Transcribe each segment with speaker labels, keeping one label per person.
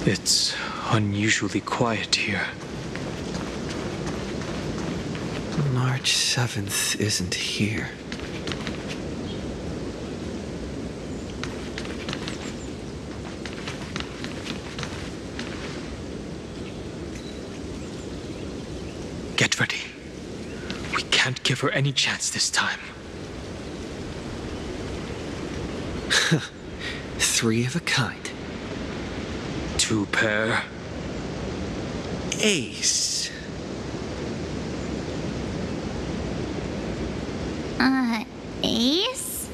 Speaker 1: It's unusually quiet here.
Speaker 2: March 7th isn't here.
Speaker 1: Get ready. We can't give her any chance this time.
Speaker 2: 3 of a kind.
Speaker 1: 2 pair.
Speaker 2: Ace.
Speaker 3: Ace?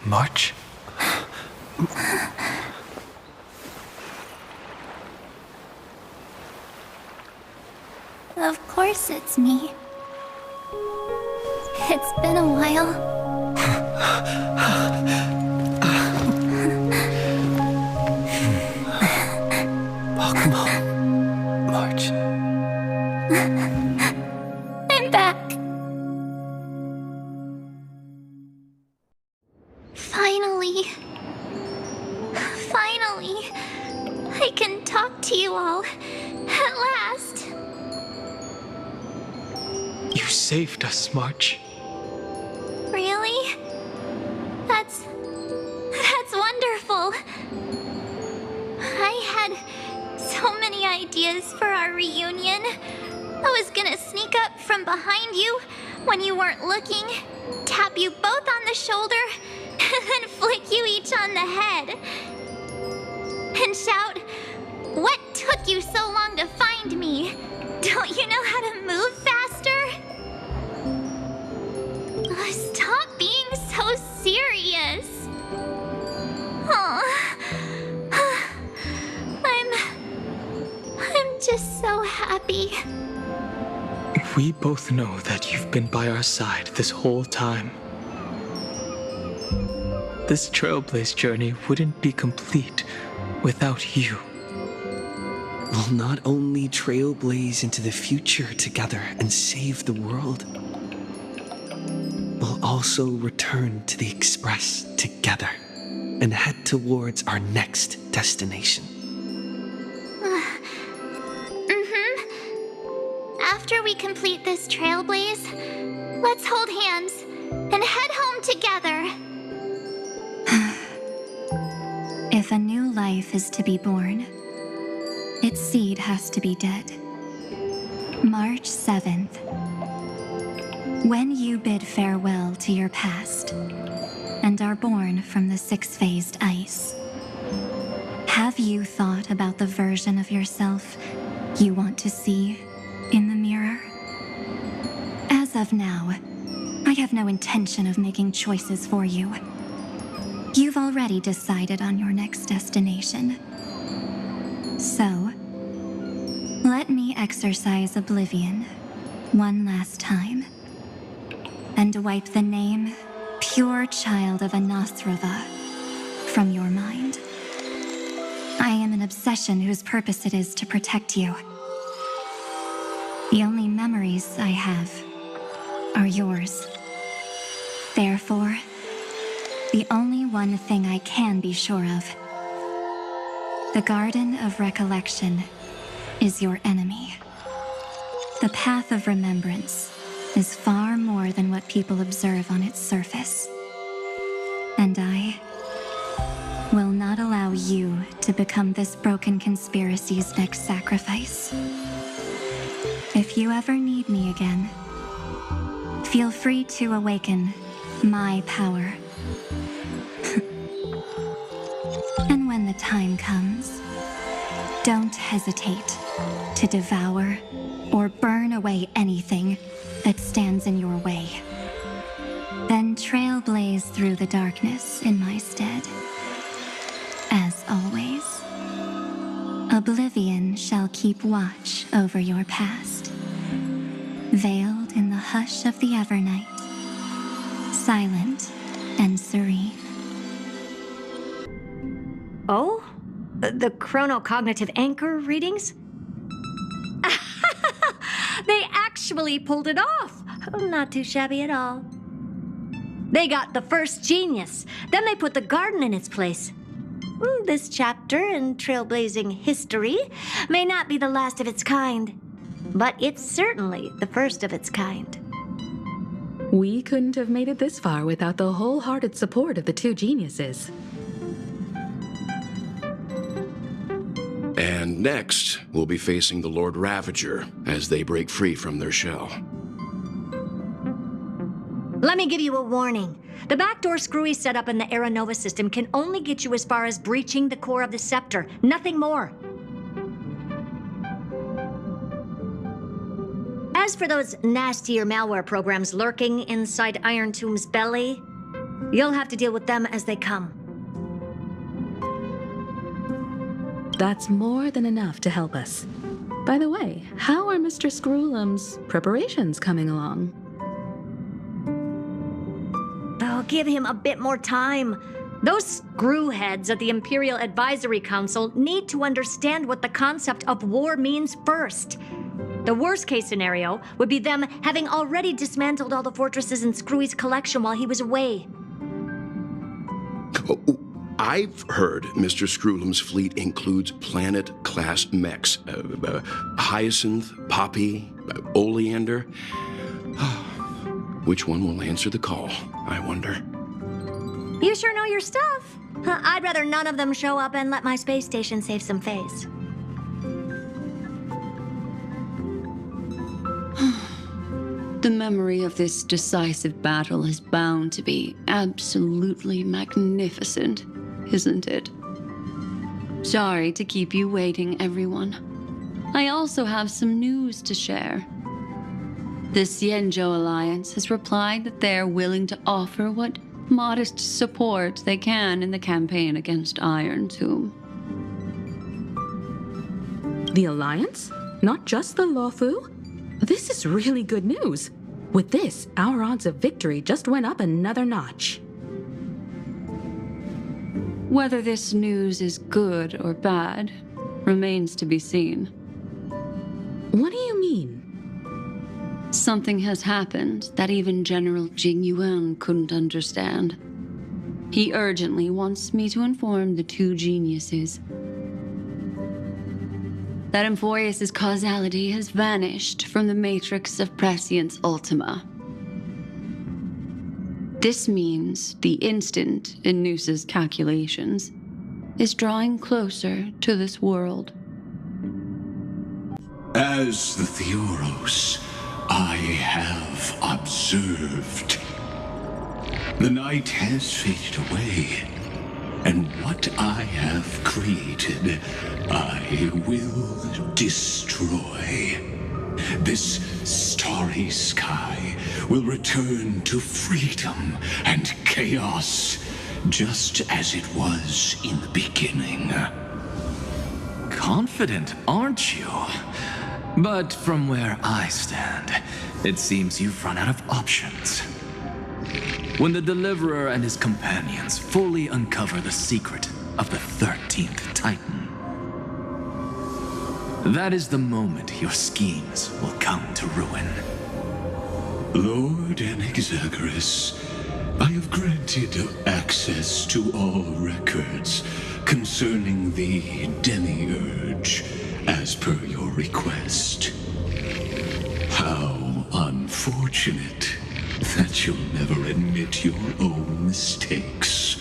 Speaker 1: March?
Speaker 3: Of course it's me. It's been a while.
Speaker 2: Welcome home, March.
Speaker 3: I'm back. Finally. Finally. I can talk to you all. At last.
Speaker 1: You saved us, March.
Speaker 3: Really? That's wonderful. I had so many ideas for our reunion. I was gonna sneak up from behind you when you weren't looking, tap you both on the shoulder, and then flick you each on the head. And shout, "What took you so long to find me? Don't you know how to move faster?" Stop being so serious. I'm just so happy.
Speaker 1: We both know that you've been by our side this whole time. This Trailblaze journey wouldn't be complete without you.
Speaker 2: We'll not only trailblaze into the future together and save the world, we'll also return to the Express together and head towards our next destination.
Speaker 3: After we complete this trailblaze, let's hold hands and head home together. If a new life is to be born, its seed has to be dead. March 7th. When you bid farewell to your past and are born from the 6-phased ice, have you thought about the version of yourself you want to see in the mirror? As of now, I have no intention of making choices for you. You've already decided on your next destination. So, let me exercise oblivion one last time and wipe the name Pure Child of Anathrava from your mind. I am an obsession whose purpose it is to protect you. The only memories I have are yours. Therefore, the only one thing I can be sure of, the Garden of Recollection is your enemy. The Path of Remembrance is far more than what people observe on its surface. And I will not allow you to become this broken conspiracy's next sacrifice. If you ever need me again, feel free to awaken my power. And when the time comes, don't hesitate to devour or burn away anything that stands in your way. Then trailblaze through the darkness in my stead. As always, oblivion shall keep watch over your past, veiled in the hush of the Evernight, silent and serene.
Speaker 4: Oh, The chronocognitive anchor readings? They actually pulled it off. Not too shabby at all. They got the first genius. Then they put the garden in its place. This chapter in trailblazing history may not be the last of its kind, but it's certainly the first of its kind.
Speaker 5: We couldn't have made it this far without the wholehearted support of the two geniuses.
Speaker 6: And next, we'll be facing the Lord Ravager as they break free from their shell.
Speaker 4: Let me give you a warning. The backdoor screwy setup in the Aeronova system can only get you as far as breaching the core of the scepter, nothing more. As for those nastier malware programs lurking inside Iron Tomb's belly, you'll have to deal with them as they come.
Speaker 5: That's more than enough to help us. By the way, how are Mr. Screwlum's preparations coming along?
Speaker 4: Oh, give him a bit more time. Those screwheads at the Imperial Advisory Council need to understand what the concept of war means first. The worst case scenario would be them having already dismantled all the fortresses in Screwy's collection while he was away.
Speaker 6: I've heard Mr. Screwlum's fleet includes planet-class mechs. Hyacinth, Poppy, Oleander. Which one will answer the call, I wonder?
Speaker 4: You sure know your stuff. I'd rather none of them show up and let my space station save some face.
Speaker 7: The memory of this decisive battle is bound to be absolutely magnificent, isn't it? Sorry to keep you waiting, everyone. I also have some news to share. The Xianzhou Alliance has replied that they're willing to offer what modest support they can in the campaign against Iron Tomb.
Speaker 5: The Alliance? Not just the Luofu? This is really good news. With this, our odds of victory just went up another notch.
Speaker 7: Whether this news is good or bad remains to be seen.
Speaker 5: What do you mean?
Speaker 7: Something has happened that even General Jing Yuan couldn't understand. He urgently wants me to inform the two geniuses that Emphoreus' causality has vanished from the matrix of Prescience Ultima. This means the instant in Noose's calculations is drawing closer to this world.
Speaker 8: As the Theoros, I have observed. The night has faded away, and what I have created, I will destroy. This starry sky will return to freedom and chaos, just as it was in the beginning.
Speaker 9: Confident, aren't you? But from where I stand, it seems you've run out of options. When the Deliverer and his companions fully uncover the secret of the 13th Titan, that is the moment your schemes will come to ruin.
Speaker 8: Lord Anexagoras, I have granted access to all records concerning the Demiurge, as per your request. How unfortunate that you'll never admit your own mistakes.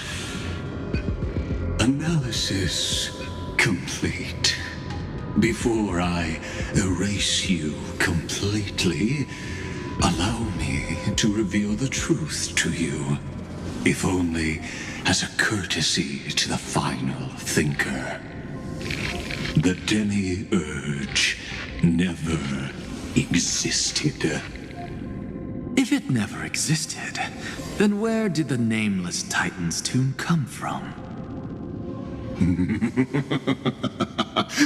Speaker 8: Analysis complete. Before I erase you completely, allow me to reveal the truth to you, if only as a courtesy to the final thinker. The Demiurge never existed.
Speaker 9: If it never existed, then where did the nameless Titan's tomb come from?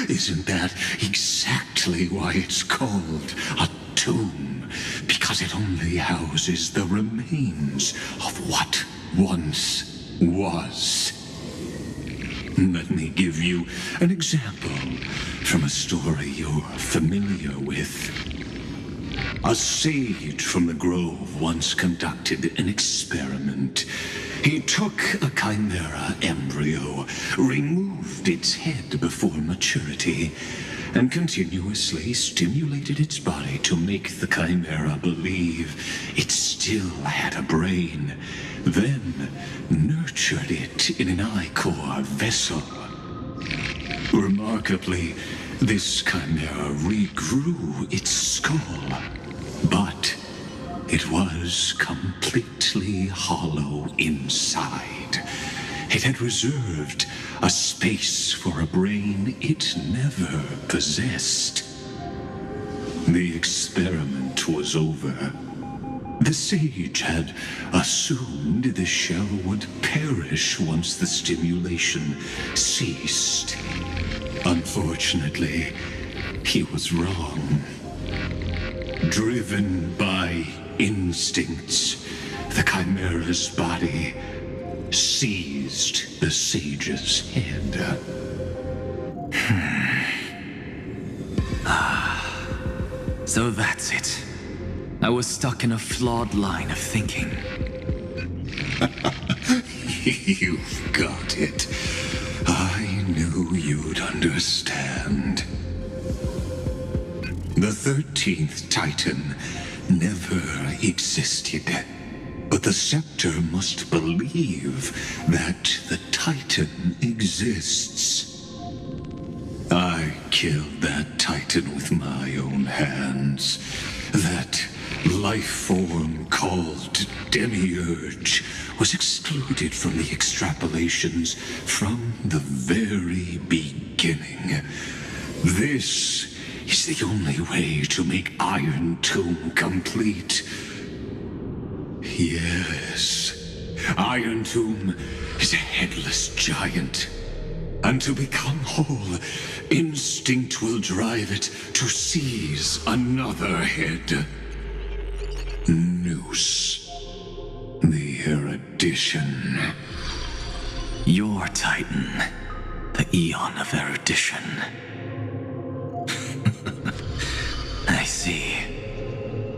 Speaker 8: Isn't that exactly why it's called a tomb? Because it only houses the remains of what once was. Let me give you an example from a story you're familiar with. A sage from the grove once conducted an experiment. He took a chimera embryo, removed its head before maturity, and continuously stimulated its body to make the chimera believe it still had a brain, then nurtured it in an ichor vessel. Remarkably, this chimera regrew its skull, but it was completely hollow inside. It had reserved a space for a brain it never possessed. The experiment was over. The sage had assumed the shell would perish once the stimulation ceased. Unfortunately, he was wrong. Driven by instincts, the chimera's body seized the sage's head.
Speaker 9: So that's it. I was stuck in a flawed line of thinking.
Speaker 8: You've got it. I knew you'd understand. The 13th Titan never existed. But the scepter must believe that the Titan exists. I killed that Titan with my own hands. That life form called Demiurge was excluded from the extrapolations from the very beginning. This is the only way to make Iron Tomb complete. Yes, Iron Tomb is a headless giant. And to become whole, instinct will drive it to seize another head. Noose. The erudition.
Speaker 9: Your Titan, the Eon of Erudition. I see.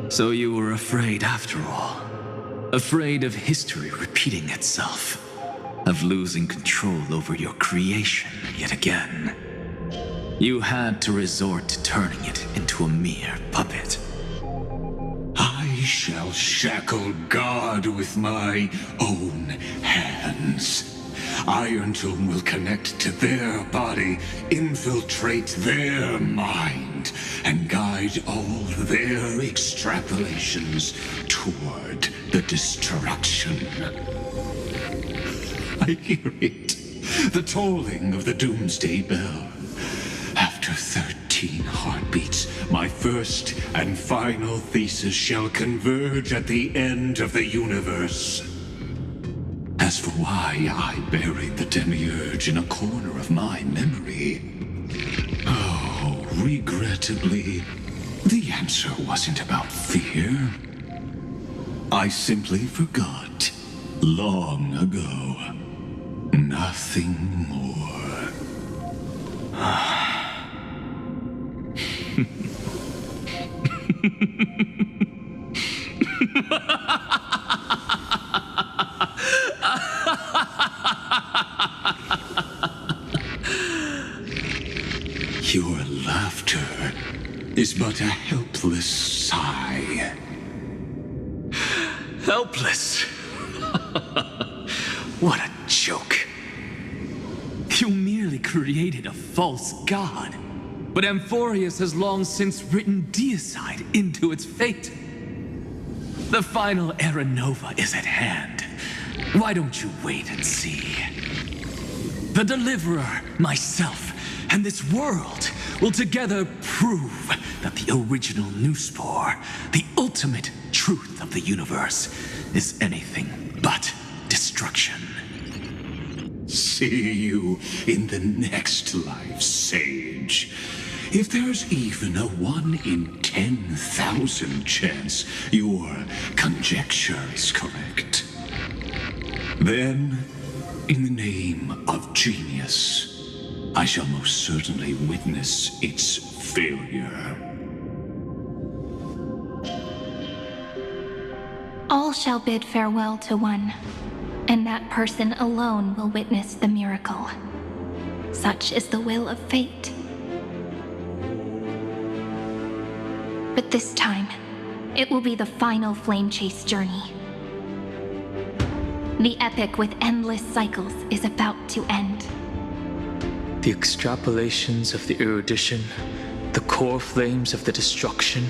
Speaker 9: So you were afraid after all. Afraid of history repeating itself. Of losing control over your creation yet again. You had to resort to turning it into a mere puppet.
Speaker 8: I shall shackle God with my own hands. Iron Tomb will connect to their body, infiltrate their mind, and guide all their extrapolations toward the destruction. I hear it. The tolling of the doomsday bell. After 13 heartbeats, my first and final thesis shall converge at the end of the universe. As for why I buried the Demiurge in a corner of my memory, oh, regrettably, the answer wasn't about fear. I simply forgot long ago. Nothing more. Your laughter is but a helpless sigh.
Speaker 9: Helpless? What a joke. You merely created a false god. But Amphorius has long since written deicide into its fate. The final Era Nova is at hand. Why don't you wait and see? The Deliverer, myself, and this world will together prove that the original Newspore, the ultimate truth of the universe, is anything but destruction.
Speaker 8: See you in the next life, Sage. If there's even a 1 in 10,000 chance your conjecture is correct, then In the name of genius, I shall most certainly witness its failure.
Speaker 3: All shall bid farewell to one, and that person alone will witness the miracle. Such is the will of fate. But this time, it will be the final flame chase journey. The epic with endless cycles is about to end.
Speaker 1: The extrapolations of the erudition, the core flames of the destruction,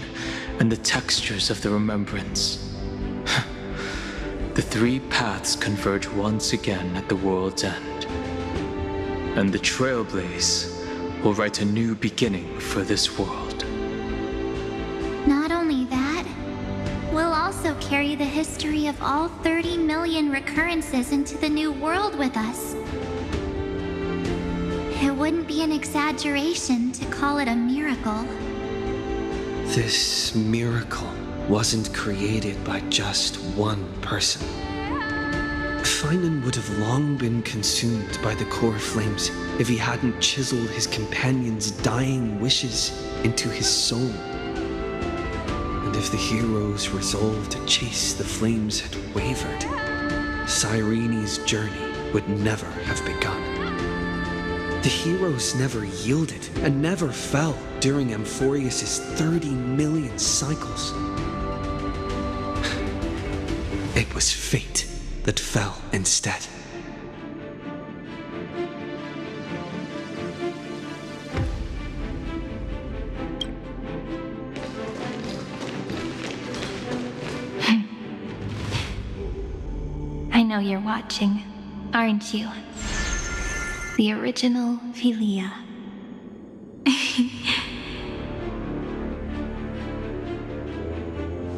Speaker 1: and the textures of the remembrance. The three paths converge once again at the world's end. And the Trailblaze will write a new beginning for this world.
Speaker 10: Not only that, we'll also carry the history of all 30 million recurrences into the new world with us. It wouldn't be an exaggeration to call it a miracle.
Speaker 2: This miracle wasn't created by just one person. Finan would have long been consumed by the core flames if he hadn't chiseled his companion's dying wishes into his soul. And if the hero's resolve to chase the flames had wavered, Cyrene's journey would never have begun. The heroes never yielded and never fell during Amphorius' 30 million cycles. It was fate that fell instead.
Speaker 3: I know you're watching, aren't you? The original Philia.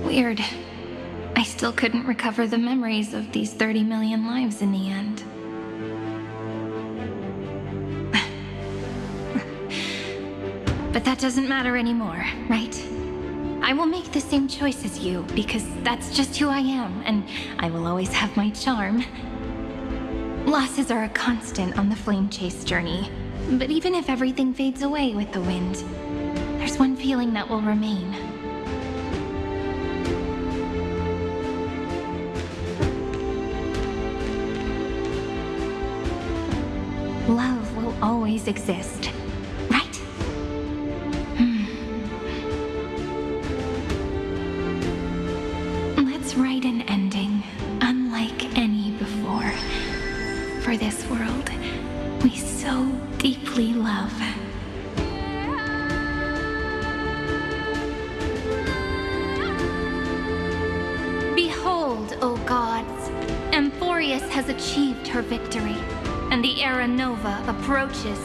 Speaker 3: Weird. I still couldn't recover the memories of these 30 million lives in the end. But that doesn't matter anymore, right? I will make the same choice as you, because that's just who I am, and I will always have my charm. Losses are a constant on the flame chase journey, but even if everything fades away with the wind, there's one feeling that will remain. Love will always exist, right? Let's write an ending unlike any before. For this world we so deeply love. Behold, O gods, Amphorius has achieved her victory, and the Era Nova approaches.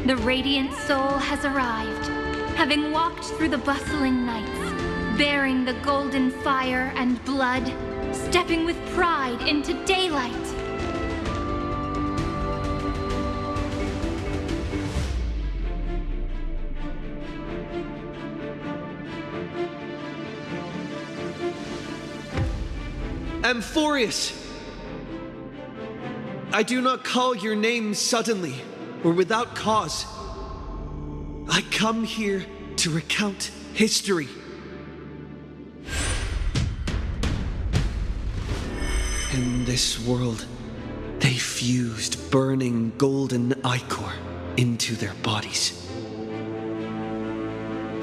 Speaker 3: The radiant soul has arrived, having walked through the bustling nights, bearing the golden fire and blood, stepping with pride into daylight.
Speaker 2: Amphorius! I do not call your name suddenly or without cause. I come here to recount history. In this world, they fused burning golden ichor into their bodies.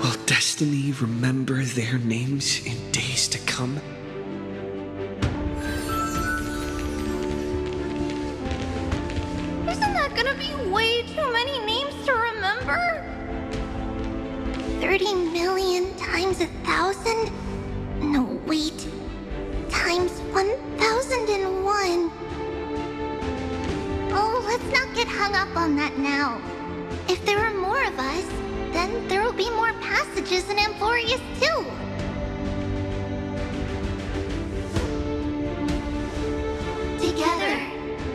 Speaker 2: Will destiny remember their names in days to come?
Speaker 10: Isn't that gonna be way too many names to remember? 30 million times 1,000? No, wait. Times 1,001. Oh, let's not get hung up on that now. If there are more of us, then there will be more passages in Amphorius too. Together,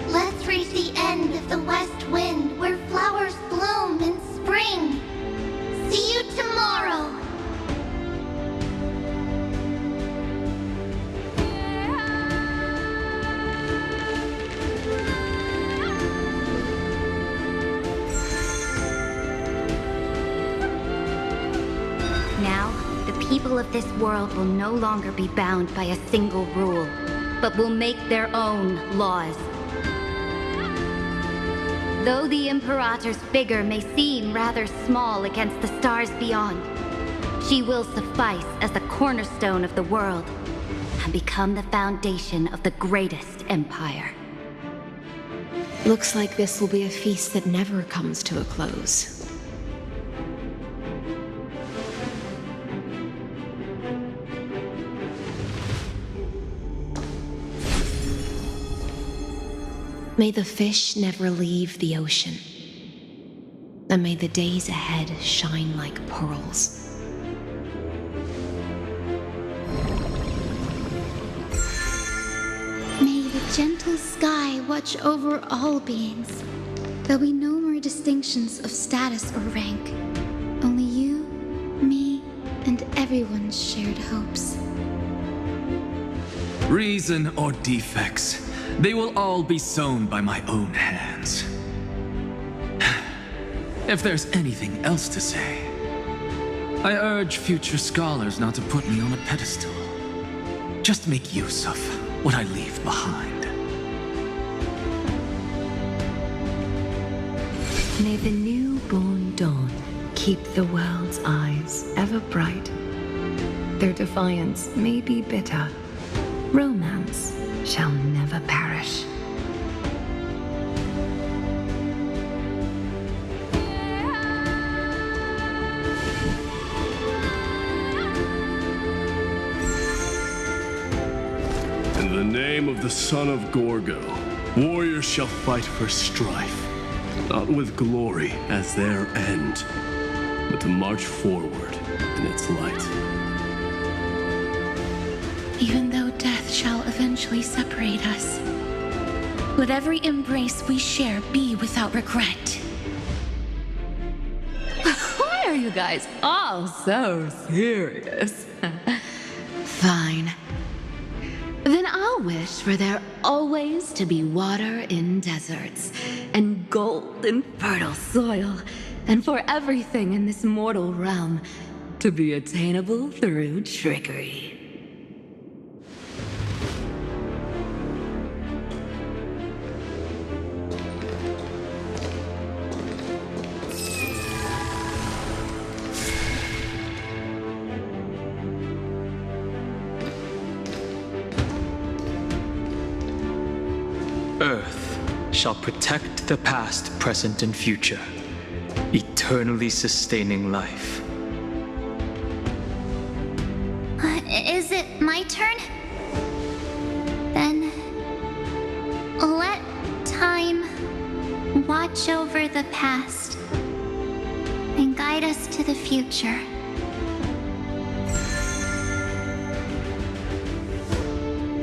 Speaker 10: let's reach the end of the west wind where flowers bloom in spring. See you tomorrow.
Speaker 3: people of this world will no longer be bound by a single rule, but will make their own laws. Though the Imperator's figure may seem rather small against the stars beyond, she will suffice as the cornerstone of the world and become the foundation of the greatest empire.
Speaker 11: Looks like this will be a feast that never comes to a close. May the fish never leave the ocean, and may the days ahead shine like pearls.
Speaker 10: May the gentle sky watch over all beings. There'll be no more distinctions of status or rank. Only you, me, and everyone's shared hopes.
Speaker 9: Reason or defects, they will all be sown by my own hands. If there's anything else to say, I urge future scholars not to put me on a pedestal. Just make use of what I leave behind.
Speaker 11: May the newborn dawn keep the world's eyes ever bright. Their defiance may be bitter. Romance shall never perish.
Speaker 12: In the name of the son of Gorgo, warriors shall fight for strife, not with glory as their end, but to march forward in its light.
Speaker 13: Even though death shall eventually separate us, let every embrace we share be without regret.
Speaker 5: Why are you guys all so serious?
Speaker 11: Fine. Then I'll wish for there always to be water in deserts, and gold in fertile soil, and for everything in this mortal realm to be attainable through trickery.
Speaker 1: Earth shall protect the past, present, and future, eternally sustaining life.
Speaker 10: Is it my turn? Then let time watch over the past and guide us to the future.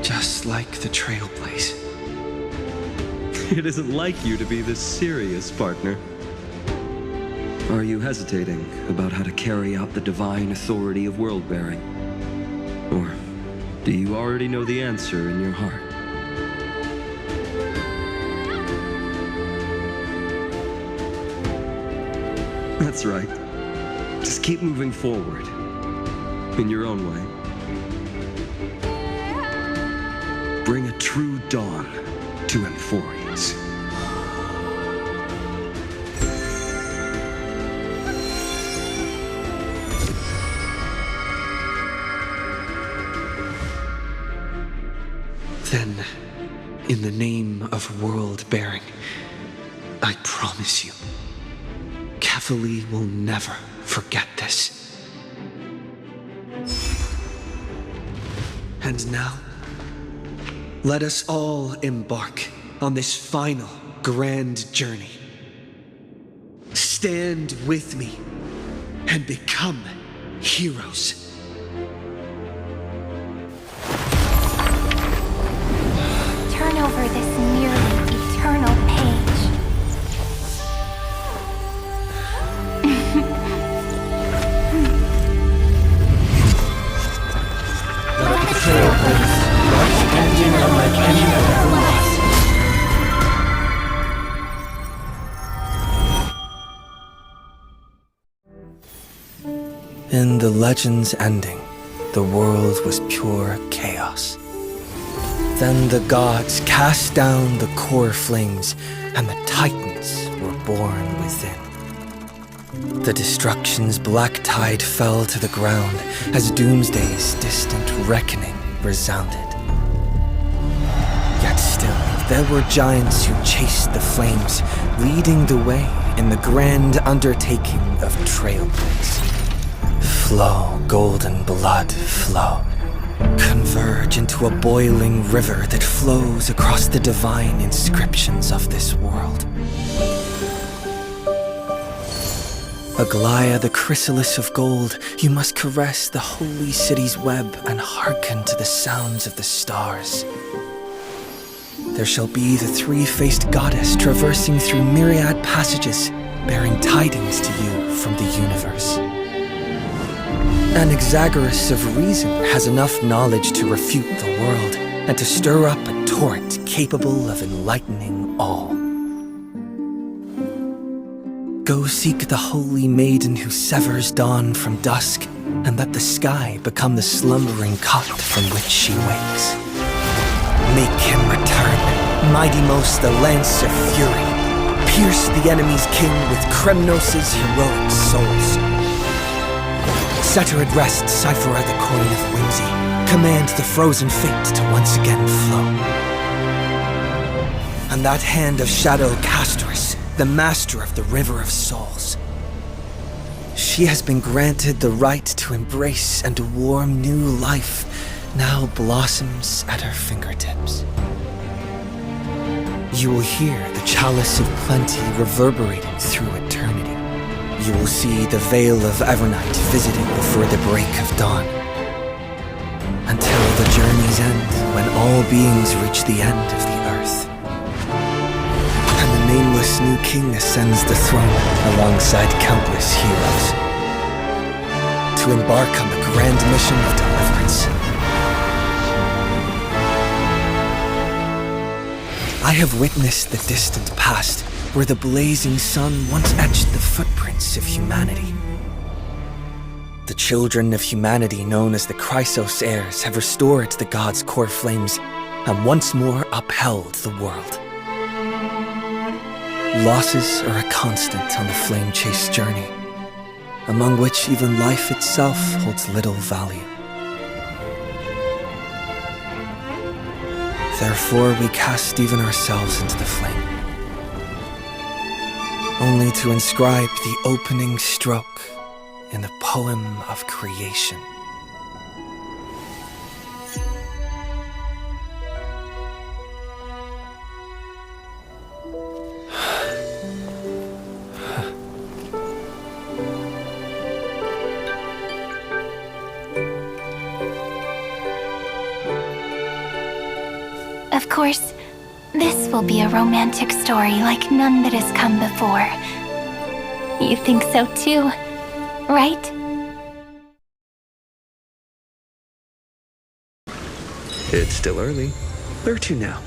Speaker 2: Just like the Trailblaze.
Speaker 14: It isn't like you to be this serious, partner. Are you hesitating about how to carry out the divine authority of world-bearing? Or do you already know the answer in your heart? That's right. Just keep moving forward. In your own way. Bring a true dawn to Emphorius.
Speaker 2: Then, in the name of world-bearing, I promise you, Cathali will never forget this. And now, let us all embark on this final grand journey. Stand with me and become heroes.
Speaker 10: Turn over this nearly eternal page. Let the Trailblaze ending unlike any other lost.
Speaker 2: In the legend's ending, the world was pure chaos. Then the gods cast down the core flames, and the Titans were born within. The destruction's black tide fell to the ground as Doomsday's distant reckoning resounded. Yet still, there were giants who chased the flames, leading the way in the grand undertaking of Trailblaze. Flow, golden blood, flow. Converge into a boiling river that flows across the divine inscriptions of this world. Aglaya, the chrysalis of gold, you must caress the holy city's web and hearken to the sounds of the stars. There shall be the three-faced goddess traversing through myriad passages, bearing tidings to you from the universe. An Exagoras of reason has enough knowledge to refute the world and to stir up a torrent capable of enlightening all. Go seek the holy maiden who severs dawn from dusk, and let the sky become the slumbering cot from which she wakes. Make him return, mighty most the lance of fury. Pierce the enemy's king with Kremnos' heroic souls. Set her at rest, Cyphera the coin of whimsy. Command the frozen fate to once again flow. And that hand of shadow Castrus, the master of the river of souls. She has been granted the right to embrace and to warm new life, now blossoms at her fingertips. You will hear the chalice of plenty reverberating through eternity. You will see the veil of Evernight visited before the break of dawn. Until the journey's end, when all beings reach the end of the earth. And the nameless new king ascends the throne alongside countless heroes. To embark on the grand mission of deliverance. I have witnessed the distant past, where the blazing sun once etched the footprints of humanity. The children of humanity known as the Chrysos heirs have restored the gods' core flames and once more upheld the world. Losses are a constant on the flame chase journey, among which even life itself holds little value. Therefore, we cast even ourselves into the flame, only to inscribe the opening stroke in the poem of creation.
Speaker 10: Of course, this will be a romantic story like none that has come before. You think so too, right?
Speaker 2: It's still early. Where to now?